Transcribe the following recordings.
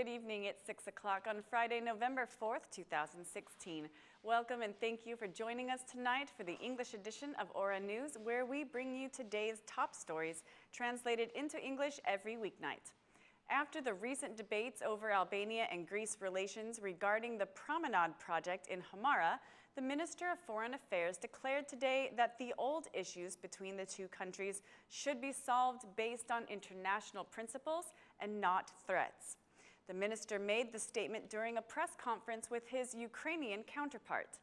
good evening. It's 6 o'clock on Friday, November 4th, 2016. Welcome and thank you for joining us tonight for the English edition of Aura News, where we bring you today's top stories translated into English every weeknight. After the recent debates over Albania and Greece relations regarding the Promenade project in Hamara, the Minister of Foreign Affairs declared today that the old issues between the two countries should be solved based on international principles and not threats. The minister made the statement during a press conference with his Ukrainian counterpart.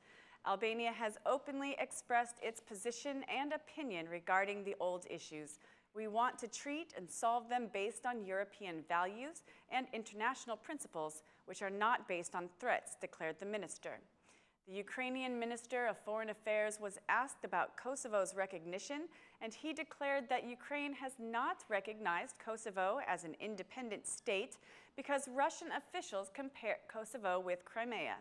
Albania has openly expressed its position and opinion regarding the old issues. We want to treat and solve them based on European values and international principles, which are not based on threats, declared the minister. The Ukrainian Minister of Foreign Affairs was asked about Kosovo's recognition, and he declared that Ukraine has not recognized Kosovo as an independent state because Russian officials compare Kosovo with Crimea.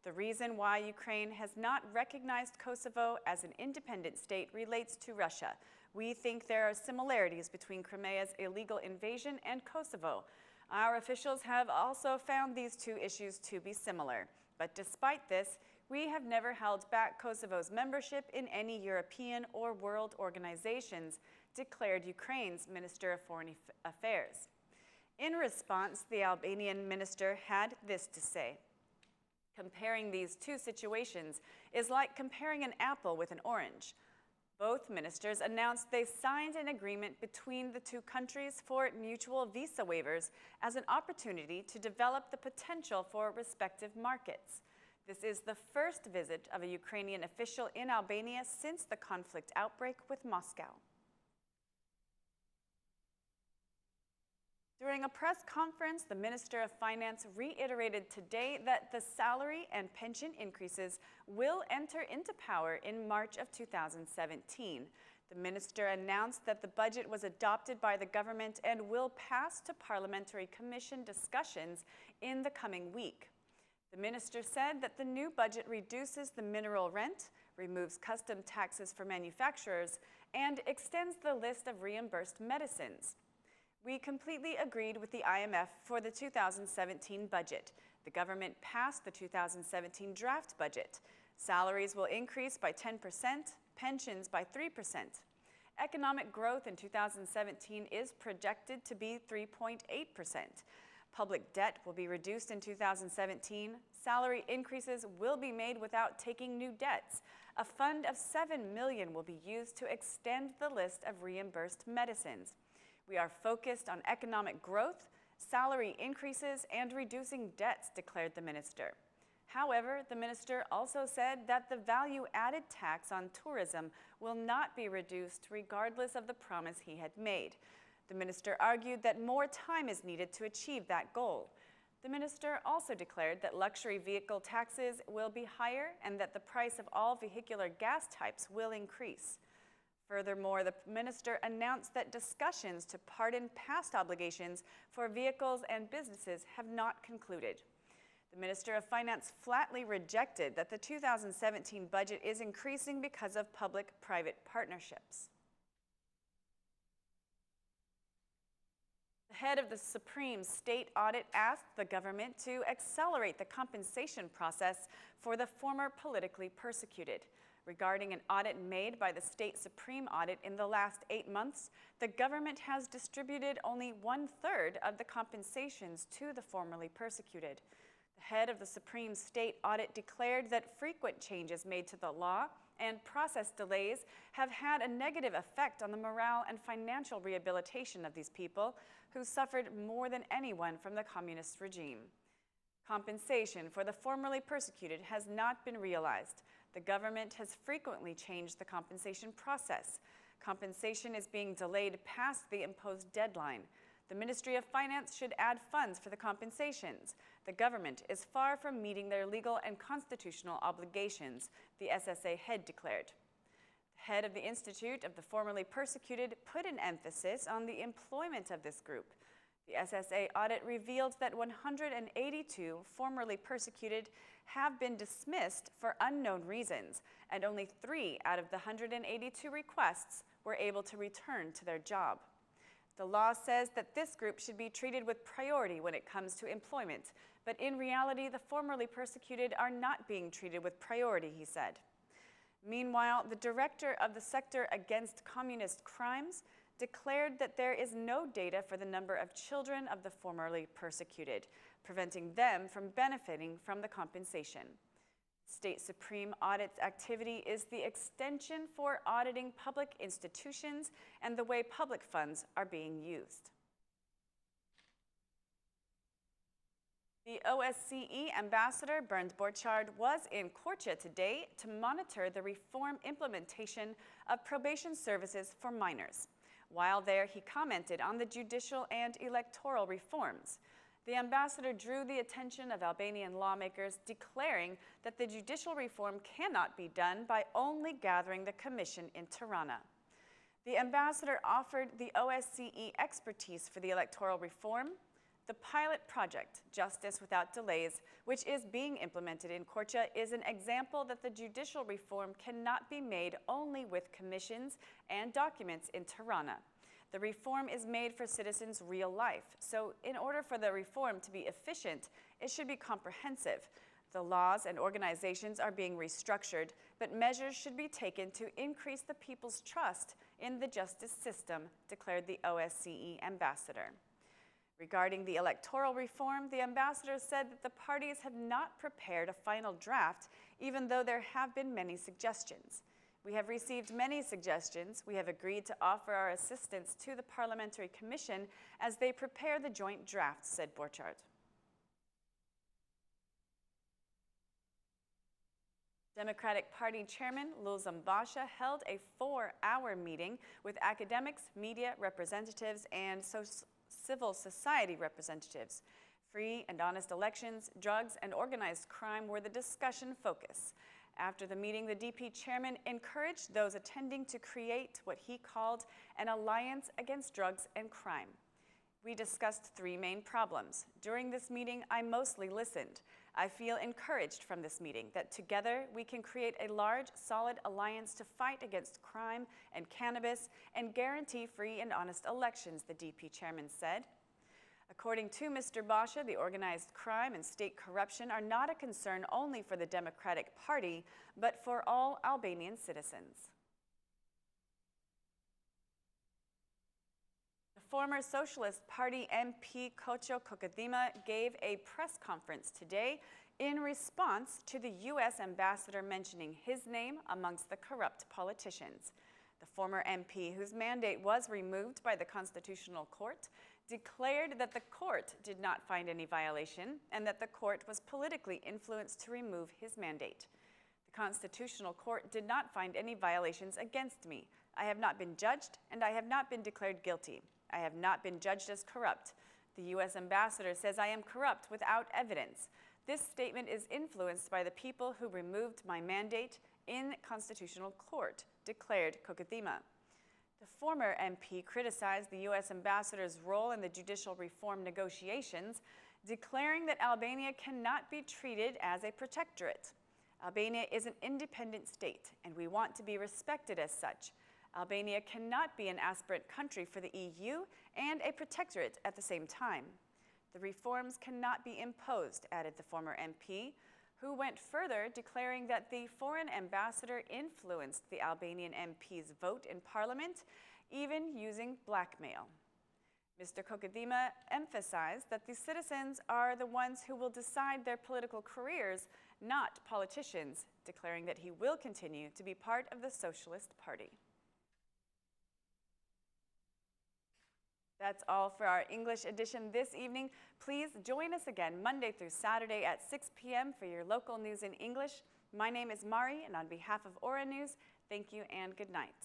The reason why Ukraine has not recognized Kosovo as an independent state relates to Russia. We think there are similarities between Crimea's illegal invasion and Kosovo. Our officials have also found these two issues to be similar. But despite this, we have never held back Kosovo's membership in any European or world organizations, declared Ukraine's Minister of Foreign Affairs. In response, the Albanian minister had this to say: "Comparing these two situations is like comparing an apple with an orange." Both ministers announced they signed an agreement between the two countries for mutual visa waivers as an opportunity to develop the potential for respective markets. This is the first visit of a Ukrainian official in Albania since the conflict outbreak with Moscow. During a press conference, the Minister of Finance reiterated today that the salary and pension increases will enter into power in March of 2017. The minister announced that the budget was adopted by the government and will pass to parliamentary commission discussions in the coming week. The minister said that the new budget reduces the mineral rent, removes custom taxes for manufacturers, and extends the list of reimbursed medicines. "We completely agreed with the IMF for the 2017 budget. The government passed the 2017 draft budget. Salaries will increase by 10%, pensions by 3%. Economic growth in 2017 is projected to be 3.8%. Public debt will be reduced in 2017. Salary increases will be made without taking new debts. A fund of $7 million will be used to extend the list of reimbursed medicines. We are focused on economic growth, salary increases, and reducing debts," declared the minister. However, the minister also said that the value-added tax on tourism will not be reduced regardless of the promise he had made. The minister argued that more time is needed to achieve that goal. The minister also declared that luxury vehicle taxes will be higher and that the price of all vehicular gas types will increase. Furthermore, the minister announced that discussions to pardon past obligations for vehicles and businesses have not concluded. The Minister of Finance flatly rejected that the 2017 budget is increasing because of public-private partnerships. The head of the Supreme State Audit asked the government to accelerate the compensation process for the former politically persecuted. Regarding an audit made by the State Supreme Audit in the last 8 months, the government has distributed only 1/3 of the compensations to the formerly persecuted. The head of the Supreme State Audit declared that frequent changes made to the law and process delays have had a negative effect on the morale and financial rehabilitation of these people who suffered more than anyone from the communist regime. Compensation for the formerly persecuted has not been realized. The government has frequently changed the compensation process. Compensation is being delayed past the imposed deadline. The Ministry of Finance should add funds for the compensations. The government is far from meeting their legal and constitutional obligations, the SSA head declared. The head of the Institute of the Formerly Persecuted put an emphasis on the employment of this group. The SSA audit revealed that 182 formerly persecuted have been dismissed for unknown reasons, and only 3 out of the 182 requests were able to return to their job. The law says that this group should be treated with priority when it comes to employment, but in reality, the formerly persecuted are not being treated with priority, he said. Meanwhile, the director of the Sector Against Communist Crimes declared that there is no data for the number of children of the formerly persecuted, preventing them from benefiting from the compensation. State Supreme Audit's activity is the extension for auditing public institutions and the way public funds are being used. The OSCE ambassador, Bernd Borchardt, was in Kocha today to monitor the reform implementation of probation services for minors. While there, he commented on the judicial and electoral reforms. The ambassador drew the attention of Albanian lawmakers, declaring that the judicial reform cannot be done by only gathering the commission in Tirana. The ambassador offered the OSCE expertise for the electoral reform. The pilot project, Justice Without Delays, which is being implemented in Kocha, is an example that the judicial reform cannot be made only with commissions and documents in Tirana. The reform is made for citizens' real life, so in order for the reform to be efficient, it should be comprehensive. The laws and organizations are being restructured, but measures should be taken to increase the people's trust in the justice system, declared the OSCE ambassador. Regarding the electoral reform, the ambassador said that the parties have not prepared a final draft, even though there have been many suggestions. We have received many suggestions. We have agreed to offer our assistance to the Parliamentary Commission as they prepare the joint draft, said Borchardt. Democratic Party Chairman Lulzam Basha held a 4-hour meeting with academics, media representatives, and civil society representatives. Free and honest elections, drugs, and organized crime were the discussion focus. After the meeting, the DP chairman encouraged those attending to create what he called an alliance against drugs and crime. We discussed 3 main problems. During this meeting, I mostly listened. I feel encouraged from this meeting that together we can create a large, solid alliance to fight against crime and cannabis and guarantee free and honest elections, the DP chairman said. According to Mr. Basha, the organized crime and state corruption are not a concern only for the Democratic Party, but for all Albanian citizens. The former Socialist Party MP Cochoka Kadima gave a press conference today in response to the U.S. ambassador mentioning his name amongst the corrupt politicians. The former MP, whose mandate was removed by the Constitutional Court, declared that the court did not find any violation and that the court was politically influenced to remove his mandate. The Constitutional Court did not find any violations against me. I have not been judged and I have not been declared guilty. I have not been judged as corrupt. The U.S. ambassador says I am corrupt without evidence. This statement is influenced by the people who removed my mandate in Constitutional Court, declared Kadima. The former MP criticized the U.S. ambassador's role in the judicial reform negotiations, declaring that Albania cannot be treated as a protectorate. Albania is an independent state, and we want to be respected as such. Albania cannot be an aspirant country for the EU and a protectorate at the same time. The reforms cannot be imposed, added the former MP, who went further, declaring that the foreign ambassador influenced the Albanian MP's vote in parliament, even using blackmail. Mr. Kadima emphasized that the citizens are the ones who will decide their political careers, not politicians, declaring that he will continue to be part of the Socialist Party. That's all for our English edition this evening. Please join us again Monday through Saturday at 6 p.m. for your local news in English. My name is Mari, and on behalf of Aura News, thank you and good night.